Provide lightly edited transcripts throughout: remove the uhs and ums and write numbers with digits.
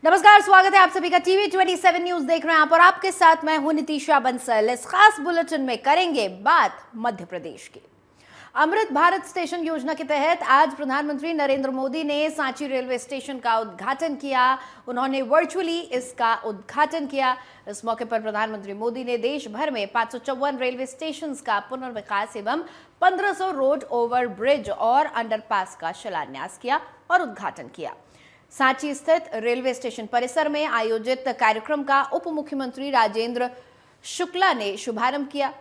नमस्कार, स्वागत है आप सभी का टीवी 27 न्यूज देख रहे हैं आप और आपके साथ मैं हूं नितिशा बंसल। इस खास बुलेटिन में करेंगे बात मध्य प्रदेश की। अमृत भारत स्टेशन योजना के तहत आज प्रधानमंत्री नरेंद्र मोदी ने सांची रेलवे स्टेशन का उद्घाटन किया। उन्होंने वर्चुअली इसका उद्घाटन किया। इस मौके पर प्रधानमंत्री मोदी ने देश भर में 554 रेलवे स्टेशन का पुनर्विकास एवं 1500 रोड ओवर ब्रिज और अंडरपास का शिलान्यास किया और उद्घाटन किया। सांची स्थित रेलवे स्टेशन परिसर में आयोजित कार्यक्रम का उप मुख्यमंत्री राजेंद्र शुक्ला ने शुभारंभ किया।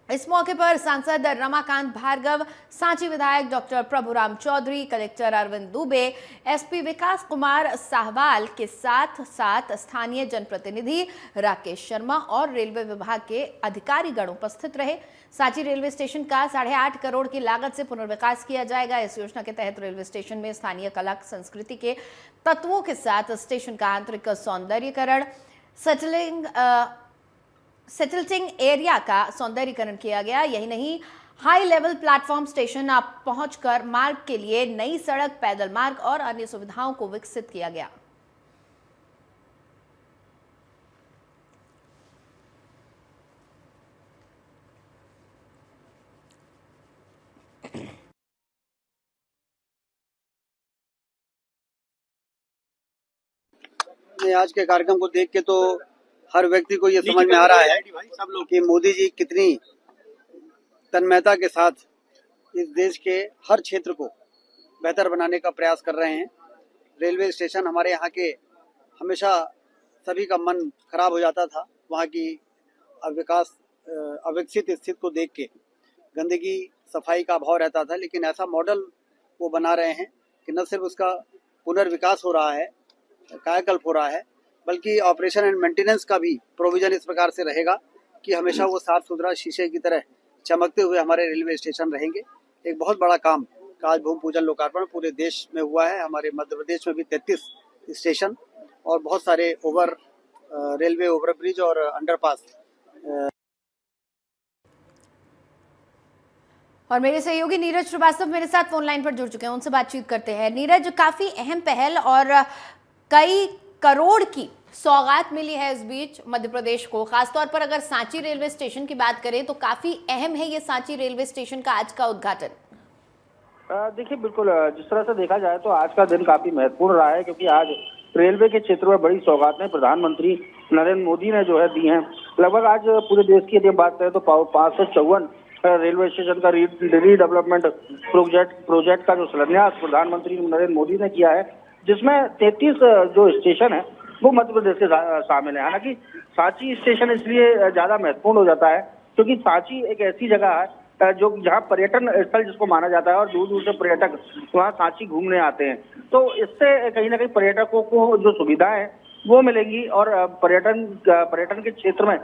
इस मौके पर सांसद रमाकांत भार्गव, सांची विधायक doctor Prabhuram Chaudhary, collector Arvind Dubey, SP Vikas Kumar Sahwal के साथ साथ स्थानीय जनप्रतिनिधि राकेश शर्मा और रेलवे विभाग के अधिकारीगण उपस्थित रहे। सांची रेलवे स्टेशन का 8.5 करोड़ की लागत से पुनर्विकास किया जाएगा। इस योजना के तहत रेलवे स्टेशन में स्थानीय कला संस्कृति के तत्वों के साथ स्टेशन का आंतरिक सौंदर्यीकरण, सेटलिंग एरिया का सौंदर्यीकरण किया गया। यही नहीं, हाई लेवल प्लेटफॉर्म स्टेशन आप पहुंचकर मार्ग के लिए नई सड़क, पैदल मार्ग और अन्य सुविधाओं को विकसित किया गया। आज के कार्यक्रम को देख के तो हर व्यक्ति को ये समझ में आ रहा है कि मोदी जी कितनी तन्मयता के साथ इस देश के हर क्षेत्र को बेहतर बनाने का प्रयास कर रहे हैं। रेलवे स्टेशन हमारे यहाँ के हमेशा सभी का मन खराब हो जाता था। वहाँ की अविकसित स्थिति को देख के गंदगी, सफाई का अभाव रहता था, लेकिन ऐसा मॉडल वो बना रहे हैं कि न सिर्फ उसका पुनर्विकास हो रहा है, कायाकल्प हो रहा है, बल्कि ऑपरेशन एंड मेंटेनेंस का भी प्रोविजन इस प्रकार से रहेगा कि हमेशा वो साफ सुथरा शीशे की तरह चमकते हुए हमारे रेलवे स्टेशन रहेंगे। एक बहुत बड़ा काम का आज भूमि पूजन लोकार्पण पूरे देश में हुआ है। हमारे मध्य प्रदेश में भी 33 स्टेशन और बहुत सारे रेलवे ओवर ब्रिज और अंडरपास। और मेरे सहयोगी नीरज श्रीवास्तव मेरे साथ फोन लाइन पर जुड़ चुके हैं, उनसे बातचीत करते हैं। नीरज, काफी अहम पहल और कई करोड़ की सौगात मिली है इस बीच मध्य प्रदेश को। खासतौर पर अगर सांची रेलवे स्टेशन की बात करें तो काफी अहम है ये सांची रेलवे स्टेशन का आज का उद्घाटन। देखिए, बिल्कुल जिस तरह से देखा जाए तो आज का दिन काफी महत्वपूर्ण रहा है, क्योंकि आज रेलवे के क्षेत्र में बड़ी सौगातें प्रधानमंत्री नरेंद्र मोदी ने जो है दी हैं। लगभग आज पूरे देश की यदि बात करें तो 554 रेलवे स्टेशन का रीडेवलपमेंट प्रोजेक्ट का जो शिलान्यास प्रधानमंत्री नरेंद्र मोदी ने किया है, जिसमें 33 जो स्टेशन है वो मध्य प्रदेश के शामिल है। हालांकि सांची स्टेशन इसलिए ज्यादा महत्वपूर्ण हो जाता है क्योंकि सांची एक ऐसी जगह है जो जहां पर्यटन स्थल जिसको माना जाता है और दूर दूर से पर्यटक वहां सांची घूमने आते हैं। तो इससे कहीं ना कहीं पर्यटकों को जो सुविधाएं हैं वो मिलेंगी और पर्यटन के क्षेत्र में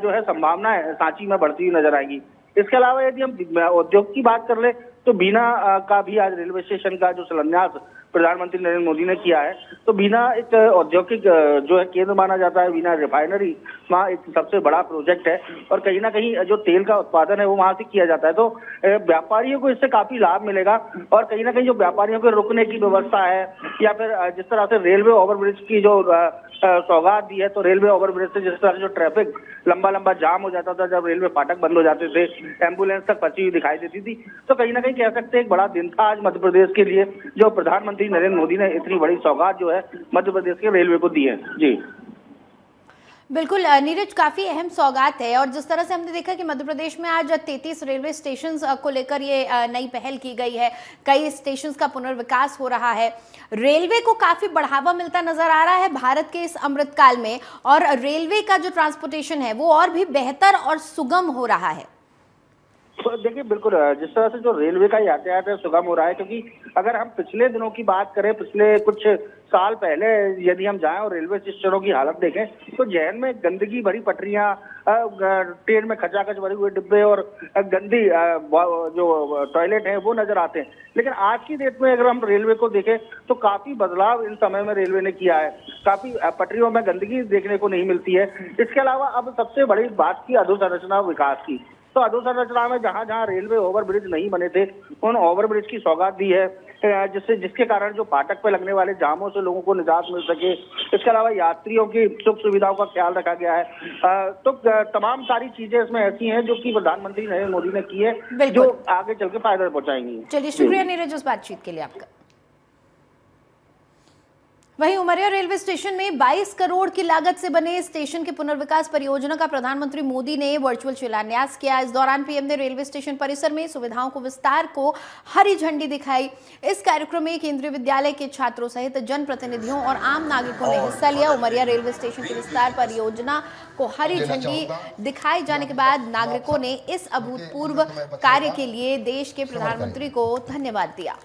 जो है संभावनाएं सांची में बढ़ती हुई नजर आएगी। इसके अलावा यदि हम उद्योग की बात कर ले तो बीना का भी आज रेलवे स्टेशन का जो शिलान्यास प्रधानमंत्री नरेंद्र मोदी ने किया है। तो बीना एक औद्योगिक जो है केंद्र माना जाता है, बीना रिफाइनरी वहाँ एक सबसे बड़ा प्रोजेक्ट है और कहीं ना कहीं जो तेल का उत्पादन है वो वहाँ से किया जाता है। तो व्यापारियों को इससे काफी लाभ मिलेगा और कहीं ना कहीं जो व्यापारियों के रुकने की व्यवस्था है या फिर जिस तरह से रेलवे ओवरब्रिज की जो सौगात दी है, तो रेलवे ओवरब्रिज से जिस तरह से जो ट्रैफिक लंबा जाम हो जाता था, जब रेलवे फाटक बंद हो जाते थे, एम्बुलेंस तक फंसी हुई दिखाई देती थी, तो कहीं ना कहीं कह सकते हैं एक बड़ा दिन था आज मध्य प्रदेश के लिए, जो प्रधानमंत्री नरेंद्र मोदी ने इतनी बड़ी सौगात जो है मध्य प्रदेश के रेलवे को दी है। जी बिल्कुल नीरज, काफी अहम सौगात है और जिस तरह से हमने देखा कि मध्य प्रदेश में आज 33 रेलवे स्टेशन को लेकर ये नई पहल की गई है, कई स्टेशन का पुनर्विकास हो रहा है, रेलवे को काफी बढ़ावा मिलता नजर आ रहा है भारत के इस अमृतकाल में और रेलवे का जो ट्रांसपोर्टेशन है वो और भी बेहतर और सुगम हो रहा है। तो देखिए, बिल्कुल जिस तरह से जो रेलवे का यातायात है सुगम हो रहा है, क्योंकि अगर हम पिछले दिनों की बात करें, पिछले कुछ साल पहले यदि हम जाएं और रेलवे स्टेशनों की हालत देखें तो जहन में गंदगी भरी पटरियां, ट्रेन में खचाखच भरे हुए डिब्बे और गंदी जो टॉयलेट है वो नजर आते हैं। लेकिन आज की डेट में अगर हम रेलवे को देखें तो काफी बदलाव इन समय में रेलवे ने किया है। काफी पटरियों में गंदगी देखने को नहीं मिलती है। इसके अलावा अब सबसे बड़ी बात की अधोसंरचना विकास की, तो अधोसंरचना में जहां जहां रेलवे ओवरब्रिज नहीं बने थे उन ओवरब्रिज की सौगात दी है, जिसके कारण जो फाटक पे लगने वाले जामों से लोगों को निजात मिल सके। इसके अलावा यात्रियों की सुख सुविधाओं का ख्याल रखा गया है। तो तमाम सारी चीजें इसमें ऐसी हैं जो कि प्रधानमंत्री नरेंद्र मोदी ने की है, जो आगे चल के फायदा पहुंचाएंगी। चलिए, शुक्रिया नीरज इस बातचीत के लिए आपका। वहीं उमरिया रेलवे स्टेशन में 22 करोड़ की लागत से बने स्टेशन के पुनर्विकास परियोजना का प्रधानमंत्री मोदी ने वर्चुअल शिलान्यास किया। इस दौरान पीएम ने रेलवे स्टेशन परिसर में सुविधाओं को विस्तार को हरी झंडी दिखाई। इस कार्यक्रम में केंद्रीय विद्यालय के छात्रों सहित जनप्रतिनिधियों और आम नागरिकों ने हिस्सा लिया। उमरिया रेलवे स्टेशन की विस्तार परियोजना को हरी झंडी दिखाए जाने के बाद नागरिकों ने इस अभूतपूर्व कार्य के लिए देश के प्रधानमंत्री को धन्यवाद दिया।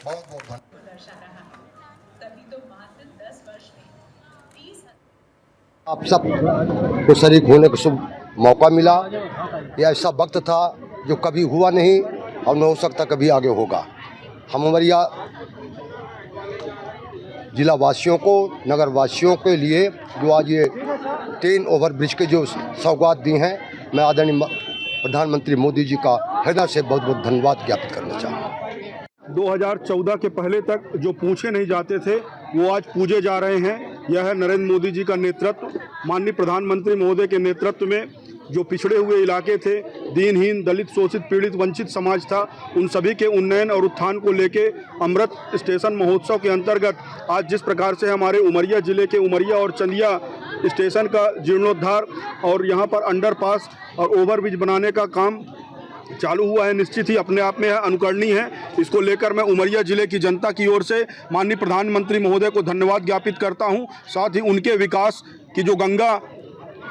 आप सब को शरीक होने का शुभ मौका मिला। यह ऐसा वक्त था जो कभी हुआ नहीं और न हो सकता कभी आगे होगा। हम उमरिया जिला वासियों को, नगर वासियों के लिए जो आज ये 3 ओवरब्रिज के जो सौगात दी हैं, मैं आदरणीय प्रधानमंत्री मोदी जी का हृदय से बहुत बहुत धन्यवाद ज्ञापित करना चाहूँगा। 2014 के पहले तक जो पूछे नहीं जाते थे वो आज पूजे जा रहे हैं। यह है नरेंद्र मोदी जी का नेतृत्व, माननीय प्रधानमंत्री महोदय के नेतृत्व में जो पिछड़े हुए इलाके थे, दीनहीन, दलित, शोषित, पीड़ित, वंचित समाज था, उन सभी के उन्नयन और उत्थान को लेके अमृत स्टेशन महोत्सव के अंतर्गत आज जिस प्रकार से हमारे उमरिया जिले के उमरिया और चंदिया स्टेशन का जीर्णोद्धार और यहाँ पर अंडरपास और ओवरब्रिज बनाने का काम चालू हुआ है, निश्चित ही अपने आप में अनुकरणीय है। इसको लेकर मैं उमरिया जिले की जनता की ओर से माननीय प्रधानमंत्री महोदय को धन्यवाद ज्ञापित करता हूं। साथ ही उनके विकास की जो गंगा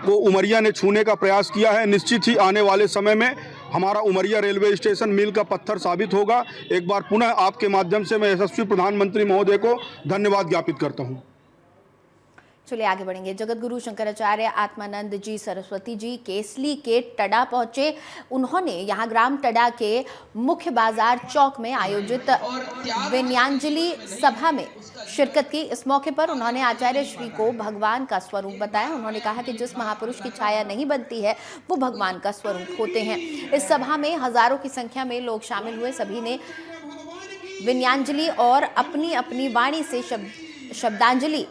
को उमरिया ने छूने का प्रयास किया है, निश्चित ही आने वाले समय में हमारा उमरिया रेलवे स्टेशन मील का पत्थर साबित होगा। एक बार पुनः आपके माध्यम से मैं यशस्वी प्रधानमंत्री महोदय को धन्यवाद ज्ञापित करता हूँ। चलिए आगे बढ़ेंगे। जगत गुरु शंकराचार्य आत्मानंद जी सरस्वती जी केसली के टडा पहुंचे। उन्होंने यहां ग्राम टडा के मुख्य बाजार चौक में आयोजित विनयांजलि सभा में शिरकत की। इस मौके पर उन्होंने आचार्य श्री को भगवान का स्वरूप बताया। उन्होंने कहा कि जिस महापुरुष की छाया नहीं बनती है वो भगवान का स्वरूप होते हैं। इस सभा में हजारों की संख्या में लोग शामिल हुए। सभी ने विनयांजलि और अपनी अपनी वाणी से शब्दांजलि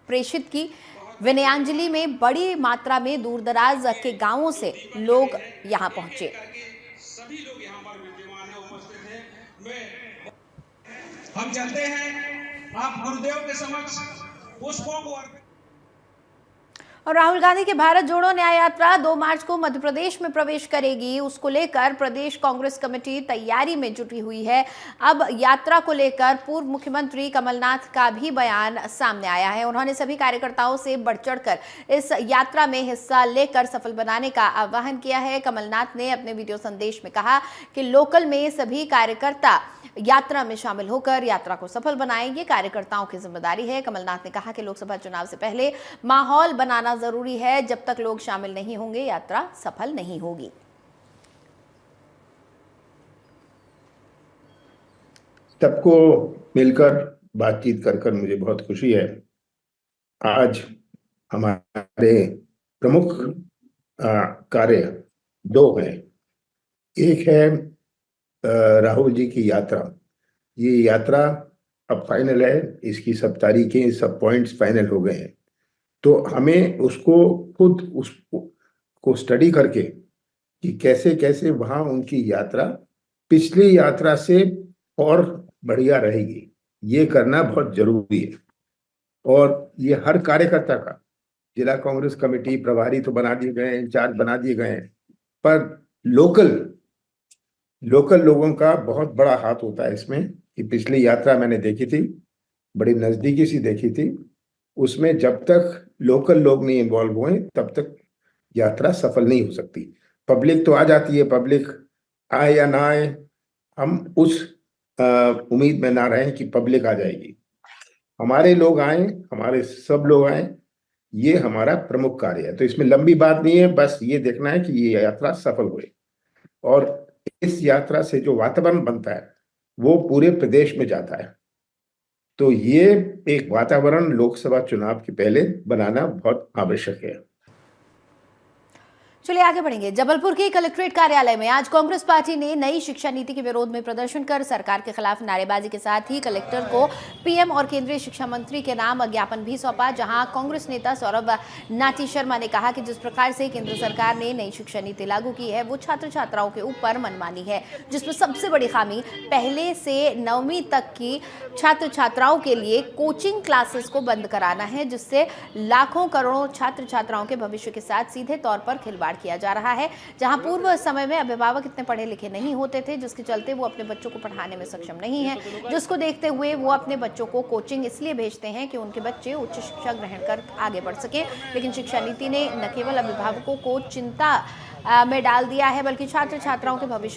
प्रेषित की। विनयांजलि में बड़ी मात्रा में दूर दराज के गांवों से लोग यहां पहुंचे। सभी लोग यहां पर विद्यमान है, उपस्थित हैं। हम चलते हैं आप गुरुदेव के समक्ष पुष्पों को। और राहुल गांधी की भारत जोड़ो न्याय यात्रा 2 मार्च को मध्य प्रदेश में प्रवेश करेगी। उसको लेकर प्रदेश कांग्रेस कमेटी तैयारी में जुटी हुई है। अब यात्रा को लेकर पूर्व मुख्यमंत्री कमलनाथ का भी बयान सामने आया है। उन्होंने सभी कार्यकर्ताओं से बढ़ चढ़कर इस यात्रा में हिस्सा लेकर सफल बनाने का आह्वान किया है। कमलनाथ ने अपने वीडियो संदेश में कहा कि लोकल में सभी कार्यकर्ता यात्रा में शामिल होकर यात्रा को सफल बनाएं। ये कार्यकर्ताओं की जिम्मेदारी है। कमलनाथ ने कहा कि लोकसभा चुनाव से पहले माहौल बनाना जरूरी है। जब तक लोग शामिल नहीं होंगे यात्रा सफल नहीं होगी। सबको मिलकर बातचीत कर मुझे बहुत खुशी है। आज हमारे प्रमुख कार्य 2 हैं। एक है राहुल जी की यात्रा। ये यात्रा अब फाइनल है, इसकी सब तारीखें, सब पॉइंट्स फाइनल हो गए हैं। तो हमें उसको खुद उसको स्टडी करके कि कैसे कैसे वहां उनकी यात्रा पिछली यात्रा से और बढ़िया रहेगी, ये करना बहुत जरूरी है। और ये हर कार्यकर्ता का, जिला कांग्रेस कमेटी प्रभारी तो बना दिए गए हैं, इंचार्ज बना दिए गए हैं, पर लोकल लोगों का बहुत बड़ा हाथ होता है इसमें। कि पिछली यात्रा मैंने देखी थी, बड़ी नजदीकी से देखी थी, उसमें जब तक लोकल लोग नहीं इन्वॉल्व हुए तब तक यात्रा सफल नहीं हो सकती। पब्लिक तो आ जाती है, पब्लिक आए या ना आए, हम उस उम्मीद में ना रहें कि पब्लिक आ जाएगी। हमारे लोग आए, हमारे सब लोग आए, ये हमारा प्रमुख कार्य है। तो इसमें लंबी बात नहीं है, बस ये देखना है कि ये यात्रा सफल हुए। और इस यात्रा से जो वातावरण बनता है वो पूरे प्रदेश में जाता है। तो ये एक वातावरण लोकसभा चुनाव के पहले बनाना बहुत आवश्यक है। चलिए आगे बढ़ेंगे। जबलपुर के कलेक्ट्रेट कार्यालय में आज कांग्रेस पार्टी ने नई शिक्षा नीति के विरोध में प्रदर्शन कर सरकार के खिलाफ नारेबाजी के साथ ही कलेक्टर को पीएम और केंद्रीय शिक्षा मंत्री के नाम ज्ञापन भी सौंपा, जहां कांग्रेस नेता सौरभ नाटी शर्मा ने कहा कि जिस प्रकार से केंद्र सरकार ने नई शिक्षा नीति लागू की है वो छात्र छात्राओं के ऊपर मनमानी है, जिसमें सबसे बड़ी खामी पहले से 9वीं तक की छात्र छात्राओं के लिए कोचिंग क्लासेस को बंद कराना है, जिससे लाखों करोड़ों छात्र छात्राओं के भविष्य के साथ सीधे तौर पर खिलवाड़ किया जा रहा है। जहां पूर्व समय में अभिभावक इतने पढ़े लिखे नहीं होते थे, जिसके चलते वो अपने बच्चों को पढ़ाने में सक्षम नहीं है, जिसको देखते हुए वो अपने बच्चों को कोचिंग इसलिए भेजते हैं कि उनके बच्चे उच्च शिक्षा ग्रहण कर आगे बढ़ सके। लेकिन शिक्षा नीति ने न केवल अभिभावकों को चिंता में डाल दिया है, बल्कि छात्र छात्राओं के भविष्य